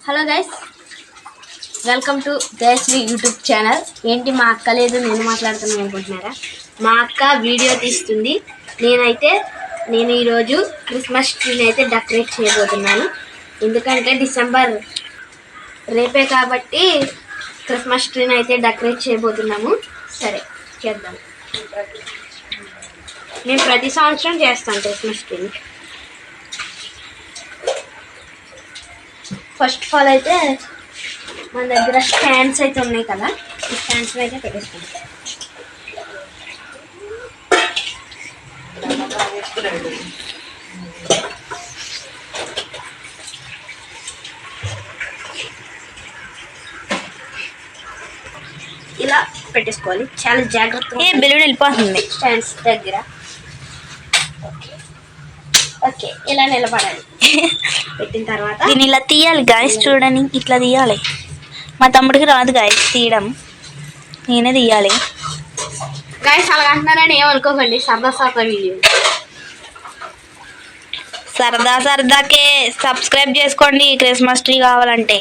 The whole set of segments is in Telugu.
Hello guys, welcome to Jayashree YouTube channel. ఏంటి మా అక్క లేదు నేను మాట్లాడుతున్నాను అనుకుంటున్నారా? మా అక్క వీడియో తీస్తుంది. నేను ఈరోజు క్రిస్మస్ ట్రీని అయితే డెకరేట్ చేయబోతున్నాను. ఎందుకంటే డిసెంబర్ రేపే కాబట్టి క్రిస్మస్ ట్రీని అయితే డెకరేట్ చేయబోతున్నాము. సరే చేద్దాం. నేను ప్రతి సంవత్సరం చేస్తాను క్రిస్మస్ ట్రీని. ఫస్ట్ ఆఫ్ ఆల్ అయితే మన దగ్గర స్టాండ్స్ అయితే ఉన్నాయి కదా, ఈ స్టాండ్స్ అయితే పెట్టేసుకుంటాం. ఇలా పెట్టేసుకోవాలి చాలా జాగ్రత్తగా. బెలూన్ వెళ్ళిపోతుంది స్టాండ్స్ దగ్గర. ఓకే, ఇలా నిలబడాలి. పెట్టిన తర్వాత దీన్ని ఇలా తీయాలి గాయస్. చూడని ఇట్లా తీయాలి. మా తమ్ముడికి రాదు గాయస్ తీయడం, నేనే తీయాలి. గాయస్ అలా అంటున్నారని ఏమనుకోకండి, సరదా వీడియో. సరదాకే సబ్స్క్రైబ్ చేసుకోండి క్రిస్మస్ ట్రీ కావాలంటే.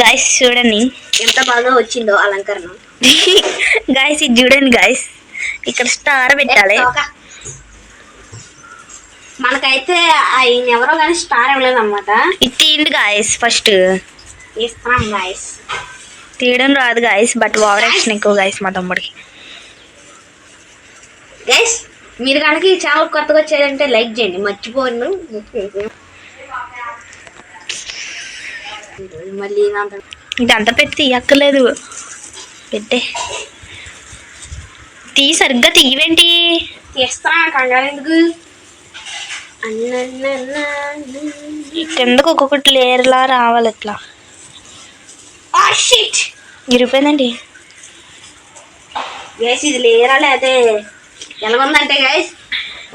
గాయస్ చూడండి ఎంత బాగా వచ్చిందో అలంకరణ. గాయస్ ఇది చూడండి గాయస్, ఇక్కడ స్టార్ పెట్టాలి. మనకైతే ఆయన ఎవరో కానీ స్టార్ ఇవ్వలేదు అనమాట. ఇది తీయండి గాయస్, ఫస్ట్ ఇస్తున్నాం గాయస్. తీయడం రాదు గాయస్, బట్ ఓవర్ యాక్షన్ ఎక్కువ గాయస్ మా తమ్ముడికి. గైస్ మీరు కనుక ఈ ఛానల్ కొత్తగా వచ్చేదంటే లైక్ చేయండి, మర్చిపోను. మళ్ళీ ఇదంతా పెట్టి తీయక్కర్లేదు, పెట్టే సరిగ్గా తీయవేంటి? తీస్తా కంగారు ఎందుకు. కిందకు ఒక్కొక్కటి లేయర్లా రావాలి. ఎట్లా ఇరిపోయిందండి గైస్. ఇది లేయరా లేదే ఎలాగుందంటే గైస్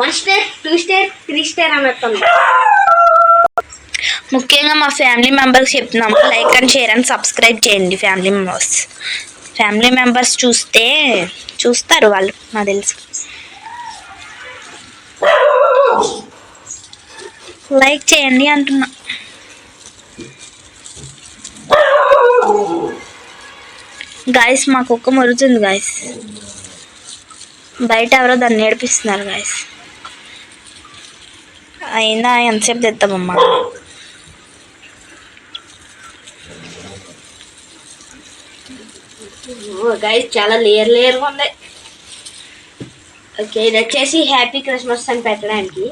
1 స్టార్ 2 స్టార్ 3 స్టార్ అన్నట్టుంది. ముఖ్యంగా మా ఫ్యామిలీ మెంబర్స్ చెప్తున్నాం, like and share and subscribe చేయండి. ఫ్యామిలీ మెంబర్స్ చూస్తారు వాళ్ళు, నాకు తెలుసు. లైక్ చేయండి అంటున్నా. గాయస్ మా కుక్క మొరుగుతుంది గాయస్, బయట ఎవరో దాన్ని నేర్పిస్తున్నారు గాయస్. అయినా ఎంతసేపు తెద్దామమ్మా. గైస్ చాలా లేయర్గా ఉంది. ఓకే, ఇది వచ్చేసి హ్యాపీ క్రిస్మస్ అని పెట్టడానికి.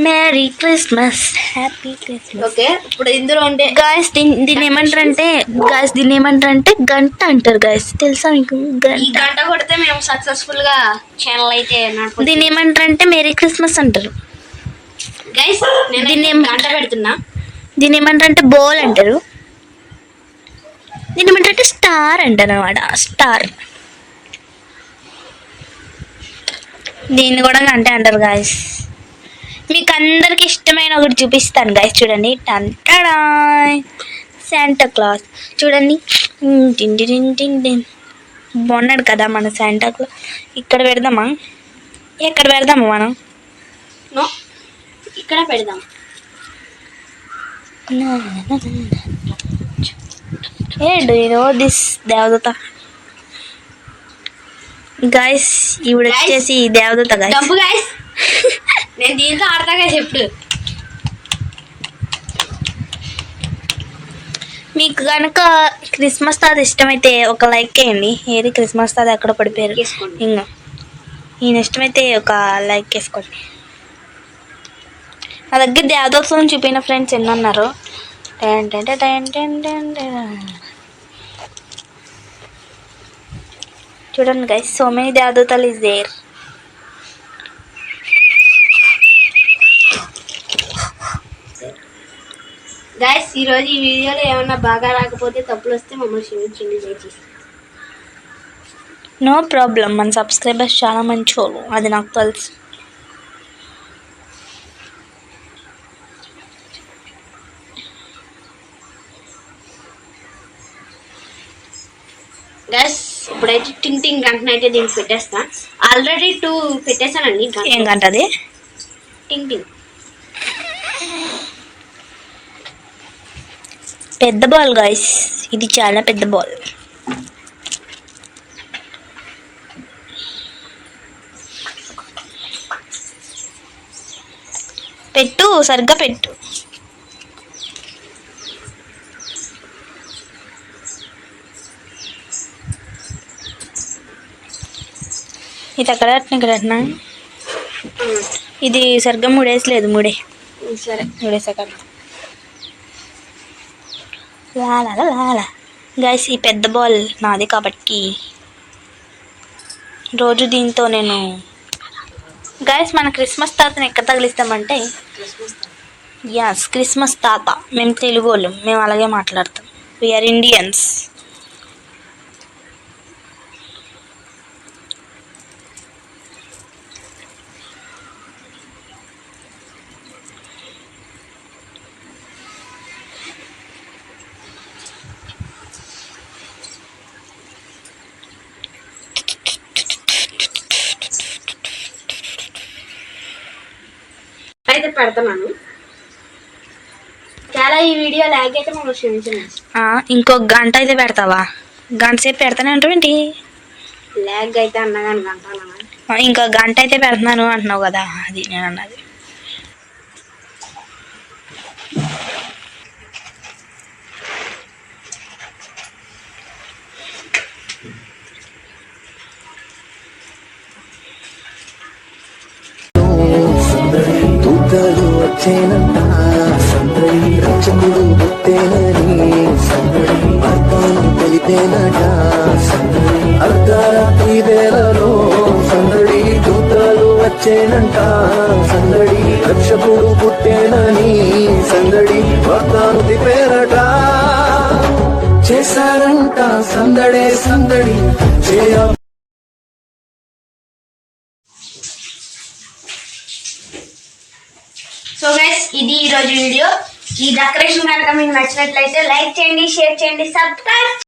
Merry Christmas, happy Christmas. Okay, ఇప్పుడు ఇందులో ఉండే గాయస్ దీన్ని ఏమంటారంటే గంట అంటారు గాయస్, తెలుసా మీకు? గంట కొడితే మేము సక్సెస్ఫుల్ గా ఛానల్ అయితే దీన్ని ఏమంటారంటే మేరీ క్రిస్మస్ అంటారు గైస్. నేను గంట పెడుతున్నా. దీన్ని ఏమంటారంటే బోల్ అంటారు. దీన్ని ఏమంటారంటే స్టార్ అంటారు అన్నమాట, స్టార్. దీన్ని కూడా గంట అంటారు గాయస్. మీకు అందరికి ఇష్టమైన ఒకటి చూపిస్తాను గాయస్. చూడండి, టంటడా శాంటా క్లాస్. చూడండి, బాగున్నాడు కదా మన శాంటా క్లాస్. ఇక్కడ పెడదామా మనం? నో, ఇక్కడ పెడదాం. Do you know this దేవదూత గాయస్? ఇవిడ వచ్చేసి దేవదూత గాయస్. నేను దీంతో ఆడతా గాయస్. ఎప్పుడు మీకు కనుక క్రిస్మస్ తాత ఇష్టమైతే ఒక లైక్ వేయండి. ఏది క్రిస్మస్ తాత ఎక్కడ పడిపోయారు? ఇంకా ఈయన ఇష్టమైతే ఒక లైక్ వేసుకోండి. నా దగ్గర దేవదూతలను చూపిన ఫ్రెండ్స్ ఎన్ని అన్నారు. చూడండి గైస్, సో మెనీ దేవదూతలు ఇస్ దేర్. గైస్ ఈరోజు ఈ వీడియోలో ఏమన్నా బాగా రాకపోతే తప్పులు వస్తే మమ్మల్ని క్షమించండి దయచేసి. నో ప్రాబ్లం, మన సబ్స్క్రైబర్స్ చాలా మంచి వాళ్ళు, అది నాకు తెలుసు. గైస్ ఇప్పుడైతే టింగ్ టింగ్ గంటనైతే దీనికి పెట్టేస్తా. ఆల్రెడీ 2 పెట్టేసానండి. ఏం గంట అది? టింగ్ టింగ్. పెద్ద బాల్ గాయస్, ఇది చాలా పెద్ద బాల్. పెట్టు, సరిగ్గా పెట్టు. ఇది అక్కడ ఇక్కడ ఇది సరిగ్గా ముడేసలేదు. సరే ముడేసాక లాలా గైస్, ఈ పెద్ద బాల్ నాది కాబట్టి రోజు దీంతో నేను గైస్ మన క్రిస్మస్ తాతని ఎక్కడ తగిలిస్తామంటే క్రిస్మస్ తాత. మేము తెలుగు వాళ్ళం, మేము అలాగే మాట్లాడతాం. We are Indians. అయితే పెడతాను. చాలా ఈ వీడియో లాగ్ అయితే మనం క్షమించండి. ఇంకొక గంట అయితే పెడతావా? గంట సేపు పెడతానే అంటావు ఏంటి? లాగ్ అయితే అన్నా కానీ గంట ఇంకో గంట అయితే పెడుతున్నాను అంటున్నావు కదా, అది నేను అన్నది. వచ్చేనంట సందడి రచముడు పుట్టేనని సందడి అర్థాలు తెలిపేనట సందడి అర్ధరాత్రి వేళలో సందడి దూతలు వచ్చేనంట సందడి రక్షకుడు పుట్టేనని సందడి అర్థాలు తిప్పేరట చేశారంట సందడే సందడి చేయ. సో గైస్, ఇది ఈరోజు వీడియో. ఈ డెకరేషన్ కనుక మీకు నచ్చినట్లయితే లైక్ చేయండి, షేర్ చేయండి, సబ్స్క్రైబ్